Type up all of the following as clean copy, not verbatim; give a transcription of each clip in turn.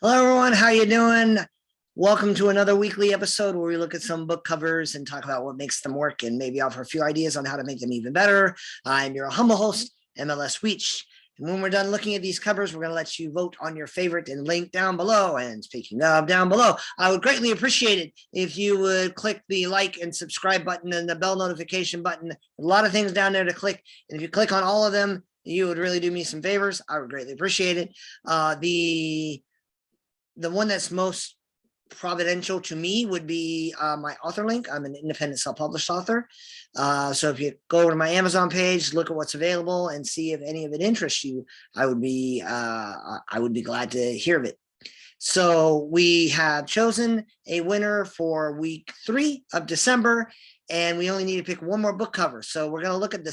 Hello, everyone. How you doing? Welcome to another weekly episode where we look at some book covers and talk about what makes them work and maybe offer a few ideas on how to make them even better. I'm your humble host, M.L.S. Weech. And when we're done looking at these covers, we're going to let you vote on your favorite and link down below. And speaking of down below, I would greatly appreciate it if you would click the like and subscribe button and the bell notification button. A lot of things down there to click. And if you click on all of them, you would really do me some favors. I would greatly appreciate it. The one that's most providential to me would be my author link. I'm an independent self-published author. So if you go over to my Amazon page, look at what's available and see if any of it interests you, I would be glad to hear of it. So we have chosen a winner for week 3 of December, and we only need to pick one more book cover. So we're going to look at the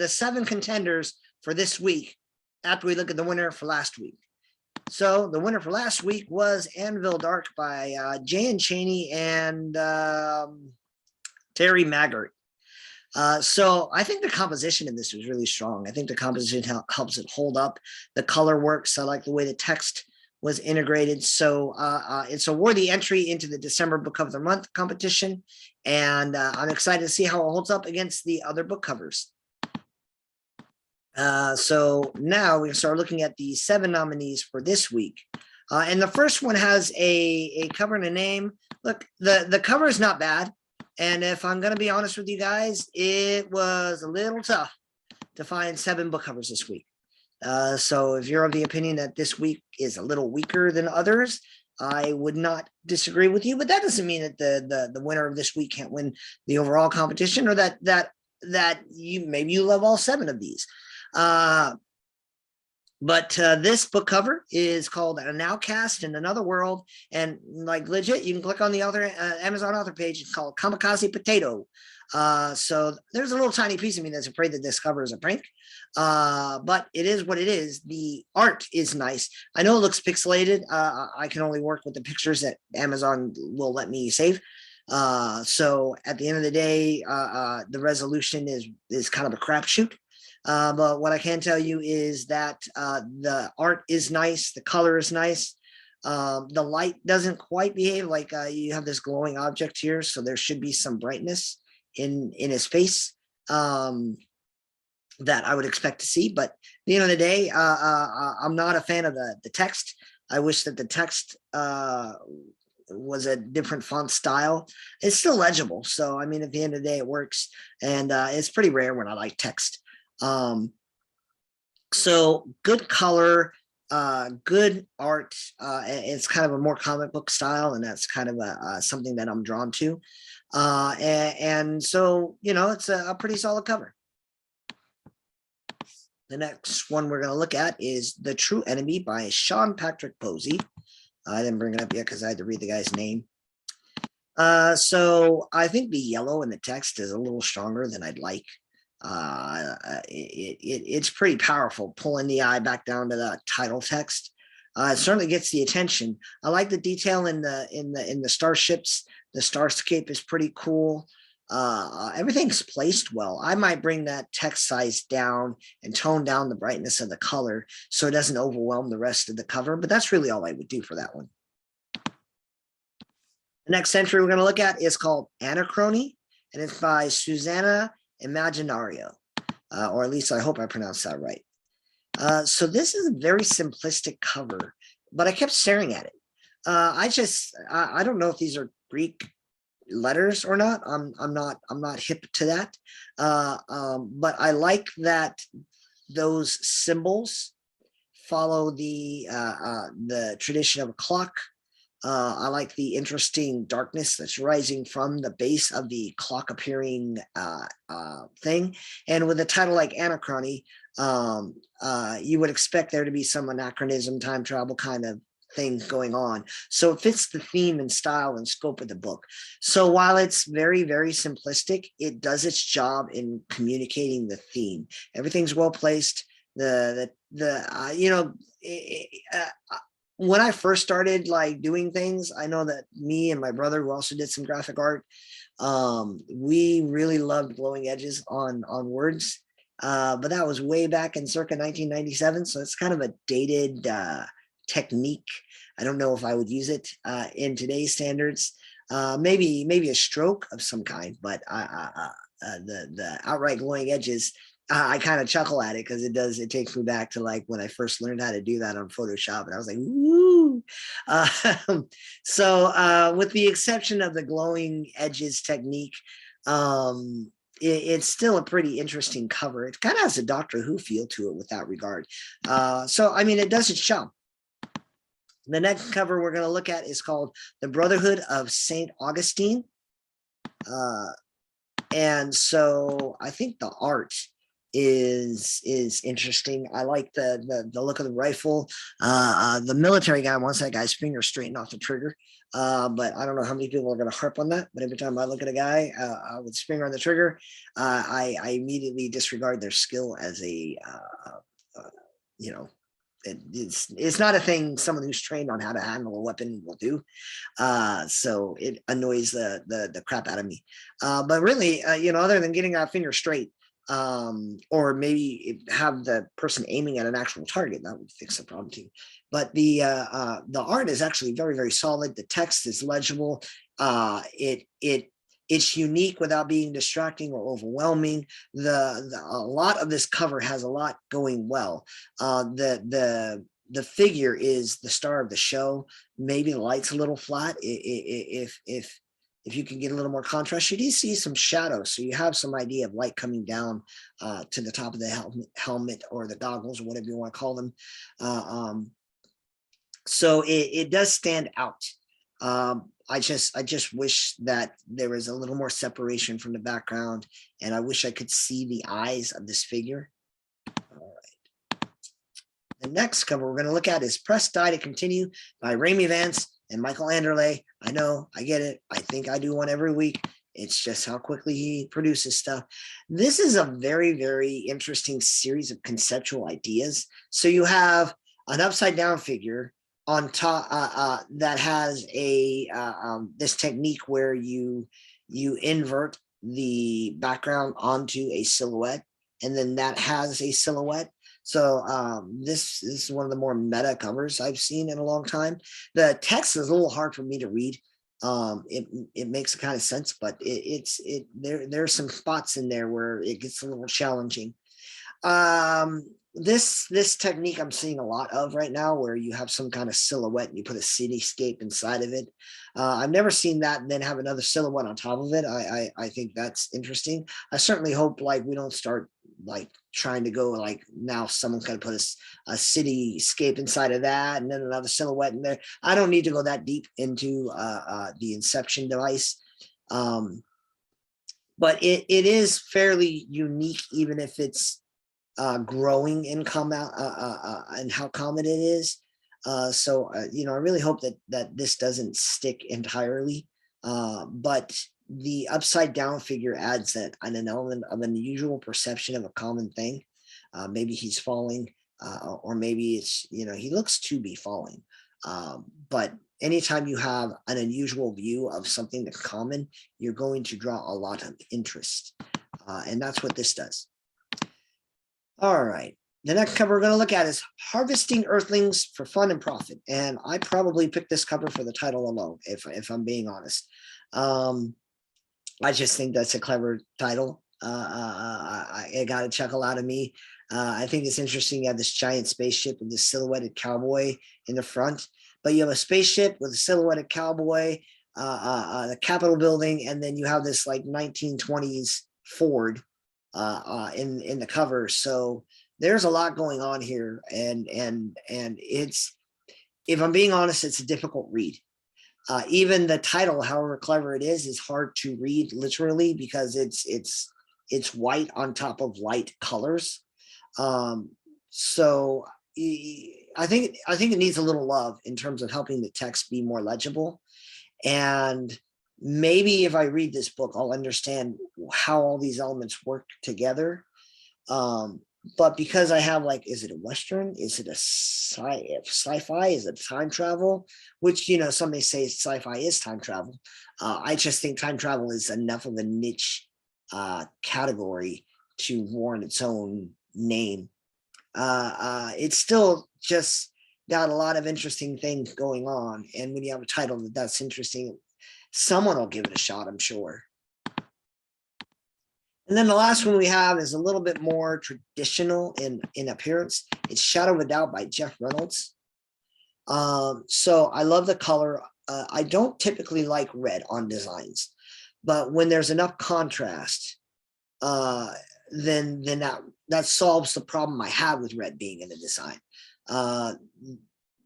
seven contenders for this week after we look at the winner for last week. So the winner for last week was Anvil Dark by J.N. Chaney and Terry Maggart. So I think the composition in this was really strong. I think the composition helps it hold up. The color works. I like the way the text was integrated. So it's a worthy entry into the December Book of the Month competition. And I'm excited to see how it holds up against the other book covers. So now we can start looking at the 7 nominees for this week. And the first one has a cover and a name. Look, the cover is not bad. And if I'm going to be honest with you guys, it was a little tough to find 7 book covers this week. So if you're of the opinion that this week is a little weaker than others, I would not disagree with you. But that doesn't mean that the winner of this week can't win the overall competition, or that maybe you love all 7 of these. But this book cover is called An Outcast in Another World, and like legit, you can click on the author Amazon author page. It's called Kamikaze Potato. So there's a little tiny piece of me that's afraid that this cover is a prank, but it is what it is. The art is nice. I know it looks pixelated. I can only work with the pictures that Amazon will let me save. So at the end of the day, the resolution is kind of a crapshoot. But what I can tell you is that the art is nice, the color is nice. The light doesn't quite behave like you have this glowing object here, so there should be some brightness in his face that I would expect to see. But at the end of the day, I'm not a fan of the text. I wish that the text was a different font style. It's still legible, so I mean, at the end of the day, it works, and it's pretty rare when I like text. So good color, good art. It's kind of a more comic book style, and that's kind of something that I'm drawn to. And so, you know, it's a pretty solid cover. The next one we're going to look at is The True Enemy by Sean Patrick Posey. I didn't bring it up yet because I had to read the guy's name. So I think the yellow in the text is a little stronger than I'd like. It's pretty powerful, pulling the eye back down to the title text. It certainly gets the attention. I like the detail in the starships. The starscape is pretty cool. Everything's placed well. I might bring that text size down and tone down the brightness of the color so it doesn't overwhelm the rest of the cover, but that's really all I would do for that one. The next entry we're going to look at is called Anachrony, and it's by Susanna Imaginario, or at least I hope I pronounced that right. So this is a very simplistic cover, but I kept staring at it. I don't know if these are Greek letters or not. I'm not hip to that. But I like that those symbols follow the tradition of a clock. I like the interesting darkness that's rising from the base of the clock appearing thing. And with a title like Anachrony, you would expect there to be some anachronism, time travel kind of thing going on. So it fits the theme and style and scope of the book. So while it's very, very simplistic, it does its job in communicating the theme. Everything's well placed. When I first started like doing things, I know that me and my brother, who also did some graphic art, we really loved glowing edges on words. But that was way back in circa 1997. So it's kind of a dated technique. I don't know if I would use it in today's standards. Maybe a stroke of some kind, but the outright glowing edges, I kind of chuckle at it because it takes me back to like when I first learned how to do that on Photoshop, and I was like, woo. So with the exception of the glowing edges technique, it's still a pretty interesting cover. It kind of has a Doctor Who feel to it with that regard. So I mean, it does its job. The next cover we're going to look at is called The Brotherhood of St. Augustine. And so I think the art is interesting. I like the look of the rifle. The military guy wants that guy's finger straightened off the trigger. But I don't know how many people are going to harp on that. But every time I look at a guy with his finger on the trigger, I immediately disregard their skill as a, you know, it's not a thing someone who's trained on how to handle a weapon will do. So it annoys the crap out of me. But really, you know, other than getting that finger straight, or maybe have the person aiming at an actual target, that would fix the problem too. But the art is actually very, very solid. The text is legible. It's unique without being distracting or overwhelming. A lot of this cover has a lot going well. The figure is the star of the show. Maybe the light's a little flat. If you can get a little more contrast, you do see some shadows, so you have some idea of light coming down to the top of the helmet or the goggles or whatever you want to call them. So it does stand out. I just wish that there was a little more separation from the background, and I wish I could see the eyes of this figure. All right. The next cover we're going to look at is Press Die to Continue by Raimi Vance and Michael Anderle. I know, I get it. I think I do one every week. It's just how quickly he produces stuff. This is a very, very interesting series of conceptual ideas. So you have an upside down figure on top that has a this technique where you invert the background onto a silhouette, and then that has a silhouette. So this is one of the more meta covers I've seen in a long time. The text is a little hard for me to read. It makes kind of sense, but there's some spots in there where it gets a little challenging. This technique I'm seeing a lot of right now, where you have some kind of silhouette and you put a cityscape inside of it. I've never seen that and then have another silhouette on top of it. I think that's interesting. I certainly hope like we don't start like trying to go like now someone's going to put a cityscape inside of that and then another silhouette in there. I don't need to go that deep into the Inception device. But it is fairly unique, even if it's growing in and how common it is. So you know, I really hope that this doesn't stick entirely. But the upside down figure adds an element of an unusual perception of a common thing. Maybe he's falling, or maybe it's, you know, he looks to be falling. But anytime you have an unusual view of something that's common, you're going to draw a lot of interest. And that's what this does. All right. The next cover we're going to look at is Harvesting Earthlings for Fun and Profit. And I probably picked this cover for the title alone, if I'm being honest. I just think that's a clever title. It got a chuckle out of me. I think it's interesting. You have this giant spaceship with this silhouetted cowboy in the front, but you have a spaceship with a silhouetted cowboy, the Capitol building, and then you have this like 1920s Ford in the cover. So there's a lot going on here, and it's, if I'm being honest, it's a difficult read. Even the title, however clever it is hard to read literally because it's white on top of light colors. So I think it needs a little love in terms of helping the text be more legible. And maybe if I read this book, I'll understand how all these elements work together. But because I have like, is it a Western? Is it a sci-fi? Is it time travel? Which, you know, some may say sci-fi is time travel. I just think time travel is enough of a niche category to warrant its own name. It's still just got a lot of interesting things going on. And when you have a title that's interesting, someone will give it a shot, I'm sure. And then the last one we have is a little bit more traditional in appearance. It's Shadow of a Doubt by Jeff Reynolds. So I love the color. I don't typically like red on designs, but when there's enough contrast, then that solves the problem I have with red being in the design.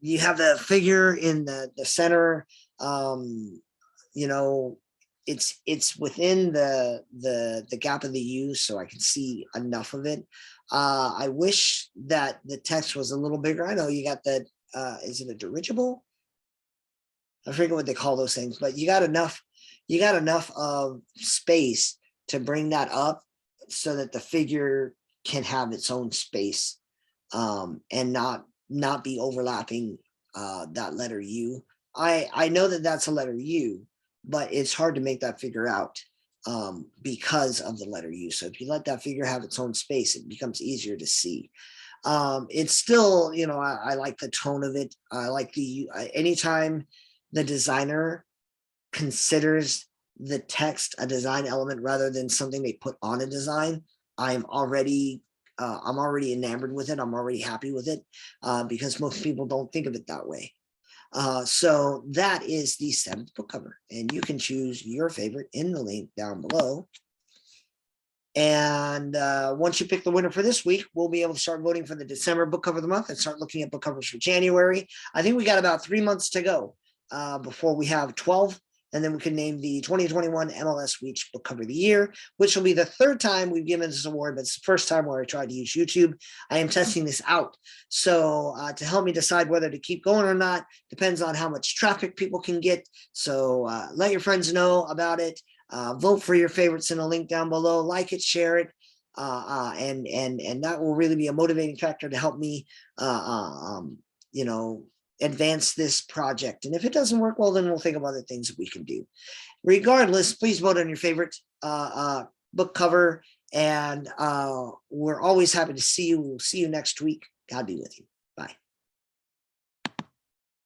You have the figure in the center. You know, it's within the gap of the U, so I can see enough of it. I wish that the text was a little bigger. I know you got that. Is it a dirigible? I forget what they call those things, but you got enough of space to bring that up so that the figure can have its own space, and not be overlapping that letter U. I know that that's a letter U, but it's hard to make that figure out because of the letter U. So if you let that figure have its own space, it becomes easier to see. It's still, you know, I like the tone of it. I like anytime the designer considers the text a design element rather than something they put on a design, I'm already enamored with it. I'm already happy with it, because most people don't think of it that way. So that is the 7th book cover, and you can choose your favorite in the link down below. And once you pick the winner for this week, we'll be able to start voting for the December book cover of the month and start looking at book covers for January. I think we got about 3 months to go before we have 12. And then we can name the 2021 M.L.S. Weech Book Cover of the Year, which will be the 3rd time we've given this award, but it's the 1st time where I tried to use YouTube. I am testing this out. So to help me decide whether to keep going or not depends on how much traffic people can get. So let your friends know about it. Vote for your favorites in the link down below. Like it, share it. And that will really be a motivating factor to help me, you know, advance this project. And if it doesn't work, well, then we'll think of other things that we can do. Regardless, please vote on your favorite book cover. And we're always happy to see you. We'll see you next week. God be with you.